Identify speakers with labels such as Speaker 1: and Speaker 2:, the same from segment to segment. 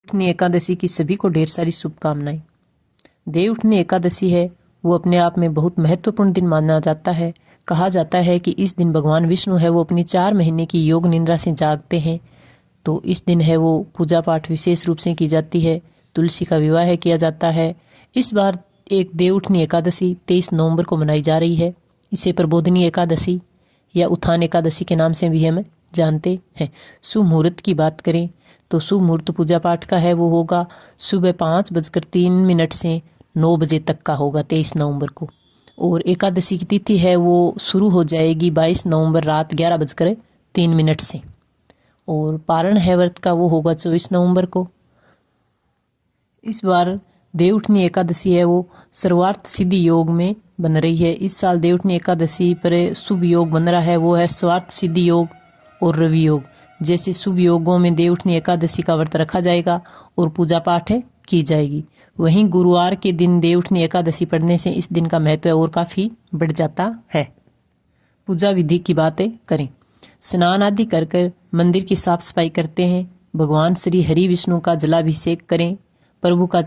Speaker 1: देवउठनी एकादशी की सभी को ढेर सारी शुभकामनाएं। देवउठनी एकादशी है वो अपने आप में बहुत महत्वपूर्ण दिन माना जाता है। कहा जाता है कि इस दिन भगवान विष्णु है वो अपनी 4 महीने की योग निद्रा से जागते हैं। तो इस दिन है वो पूजा पाठ विशेष रूप से की जाती है। तुलसी का विवाह किया जाता है। इस बार एक देवउठनी एकादशी 23 नवंबर को मनाई जा रही है। इसे प्रबोधिनी एकादशी या उत्थान एकादशी के नाम से भी हम जानते हैं। शुभ मुहूर्त की बात करें तो शुभ मुहूर्त पूजा पाठ का है वो होगा सुबह 5:03 से 9 बजे तक का होगा 23 नवंबर को। और एकादशी की तिथि है वो शुरू हो जाएगी 22 नवंबर रात 11:03 से। और पारण है व्रत का वो होगा 24 नवंबर को। इस बार देवउठनी एकादशी है वो सर्वार्थ सिद्धि योग में बन रही है। इस साल देवउठनी एकादशी पर शुभ योग बन रहा है वो है स्वार्थ सिद्धि योग और रवि योग। जैसे शुभ योगों में देवउठनी एकादशी का व्रत रखा जाएगा और पूजा पाठ की जाएगी। वहीं गुरुवार के दिन देवउठनी एकादशी पढ़ने से इस दिन का महत्व और काफ़ी बढ़ जाता है। पूजा विधि की बातें करें। स्नान आदि कर मंदिर की साफ सफाई करते हैं। भगवान श्री हरि विष्णु का जलाभिषेक करें। प्रभु का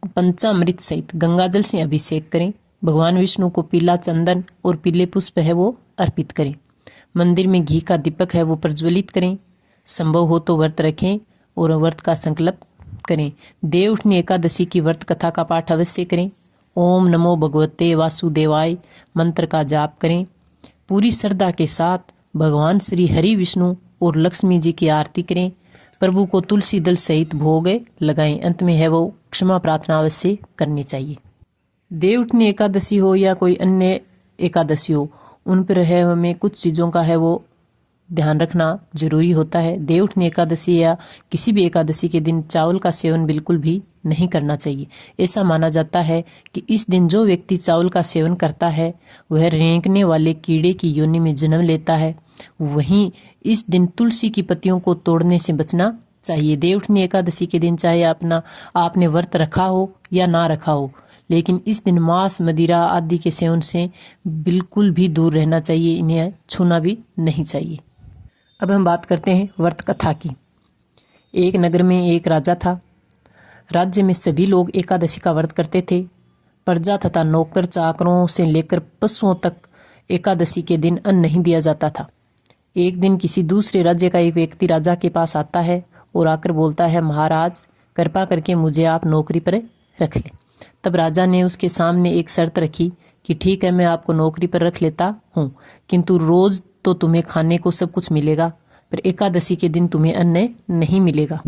Speaker 1: पंचामृत सहित गंगा जल से अभिषेक करें। भगवान विष्णु को पीला चंदन और पीले पुष्प है वो अर्पित करें। मंदिर में घी का दीपक है वो प्रज्वलित करें। संभव हो तो व्रत रखें और व्रत का संकल्प करें। देवउठनी एकादशी की व्रत कथा का पाठ अवश्य करें। ओम नमो भगवते वासुदेवाय मंत्र का जाप करें। पूरी श्रद्धा के साथ भगवान श्री हरि विष्णु और लक्ष्मी जी की आरती करें। प्रभु को तुलसी दल सहित भोग लगाएं। अंत में है वो क्षमा प्रार्थना अवश्य करनी चाहिए। देवउठनी एकादशी हो या कोई अन्य एकादशी हो, उन पर है हमें कुछ चीज़ों का है वो ध्यान रखना जरूरी होता है। देवउठनी एकादशी या किसी भी एकादशी के दिन चावल का सेवन बिल्कुल भी नहीं करना चाहिए। ऐसा माना जाता है कि इस दिन जो व्यक्ति चावल का सेवन करता है वह रेंकने वाले कीड़े की योनि में जन्म लेता है। वहीं इस दिन तुलसी की पत्तियों को तोड़ने से बचना चाहिए। देवउठनी एकादशी के दिन चाहे आपने व्रत रखा हो या ना रखा हो, लेकिन इस दिन मांस मदिरा आदि के सेवन से बिल्कुल भी दूर रहना चाहिए। इन्हें छूना भी नहीं चाहिए। अब हम बात करते हैं व्रत कथा की। एक नगर में एक राजा था। राज्य में सभी लोग एकादशी का व्रत करते थे। प्रजा तथा नौकर चाकरों से लेकर पशुओं तक एकादशी के दिन अन्न नहीं दिया जाता था। एक दिन किसी दूसरे राज्य का एक व्यक्ति राजा के पास आता है और आकर बोलता है, महाराज कृपा करके मुझे आप नौकरी पर रख लें। तब राजा ने उसके सामने एक शर्त रखी कि ठीक है, मैं आपको नौकरी पर रख लेता हूँ, किंतु रोज तो तुम्हें खाने को सब कुछ मिलेगा, पर एकादशी के दिन तुम्हें अन्न नहीं मिलेगा।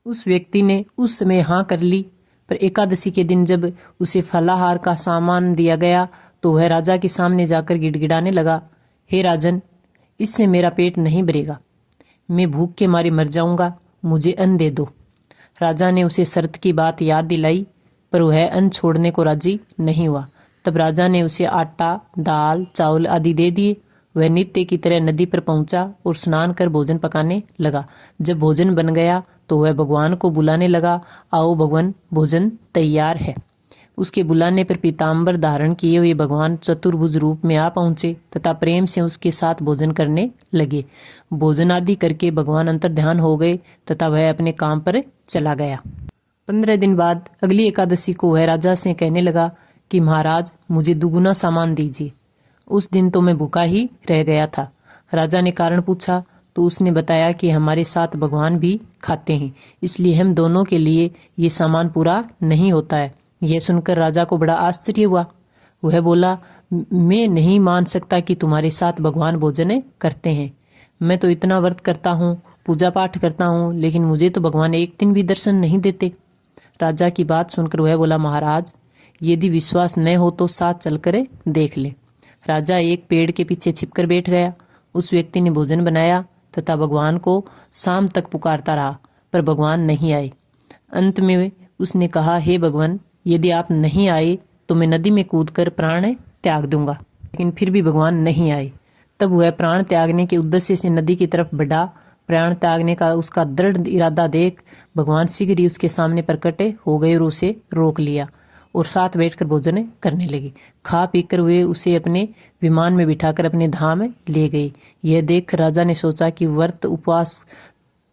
Speaker 1: उस व्यक्ति ने उस समय हाँ कर ली, पर एकादशी के दिन जब उसे फलाहार का सामान दिया गया तो वह राजा के सामने जाकर गिड़गिड़ाने लगा, हे राजन, इससे मेरा पेट नहीं भरेगा, मैं भूख के मारे मर जाऊंगा, मुझे अन्न दे दो। राजा ने उसे शर्त की बात याद दिलाई, पर वह अन्न छोड़ने को राजी नहीं हुआ। तब राजा ने उसे आटा, दाल, चावल आदि दे दिए। वह नित्य की तरह नदी पर पहुंचा और स्नान कर भोजन पकाने लगा। जब भोजन बन गया तो वह भगवान को बुलाने लगा, आओ भगवान, भोजन तैयार है। उसके बुलाने पर पीताम्बर धारण किए हुए भगवान चतुर्भुज रूप में आ पहुंचे तथा प्रेम से उसके साथ भोजन करने लगे। भोजन आदि करके भगवान अंतर्ध्यान हो गए तथा वह अपने काम पर चला गया। 15 दिन बाद अगली एकादशी को वह राजा से कहने लगा कि महाराज, मुझे दुगुना सामान दीजिए। उस दिन तो मैं भूखा ही रह गया था। राजा ने कारण पूछा तो उसने बताया कि हमारे साथ भगवान भी खाते हैं, इसलिए हम दोनों के लिए ये सामान पूरा नहीं होता है। यह सुनकर राजा को बड़ा आश्चर्य हुआ। वह बोला, मैं नहीं मान सकता कि तुम्हारे साथ भगवान भोजन करते हैं। मैं तो इतना व्रत करता हूँ, पूजा पाठ करता हूँ, लेकिन मुझे तो भगवान एक दिन भी दर्शन नहीं देते। राजा की बात सुनकर वह बोला, महाराज, यदि विश्वास न हो तो साथ चलकर देख ले। राजा एक पेड़ के पीछे छिपकर बैठ गया। उस व्यक्ति ने भोजन बनाया तथा भगवान को शाम तक पुकारता रहा, पर भगवान नहीं आए। अंत में उसने कहा, हे भगवान, यदि आप नहीं आए तो मैं नदी में कूदकर प्राण त्याग दूंगा। लेकिन फिर भी भगवान नहीं आए। तब वह प्राण त्यागने के उद्देश्य से नदी की तरफ बढ़ा। प्राण त्यागने का उसका दृढ़ इरादा देख भगवान शीघ्र ही उसके सामने प्रकट हो गए और उसे रोक लिया और साथ बैठकर भोजन करने लगे। खा पीकर वे उसे अपने विमान में बिठाकर अपने धाम ले गए। यह देख राजा ने सोचा कि व्रत उपवास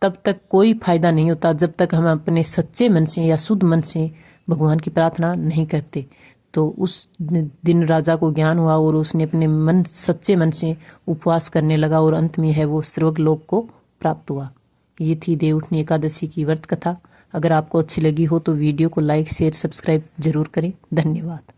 Speaker 1: तब तक कोई फायदा नहीं होता जब तक हम अपने सच्चे मन से या शुद्ध मन से भगवान की प्रार्थना नहीं करते। तो उस दिन राजा को ज्ञान हुआ और उसने अपने सच्चे मन से उपवास करने लगा और अंत में है वो स्वर्गलोक को प्राप्त हुआ। ये थी देवउठनी एकादशी की व्रत कथा। अगर आपको अच्छी लगी हो तो वीडियो को लाइक शेयर सब्सक्राइब जरूर करें। धन्यवाद।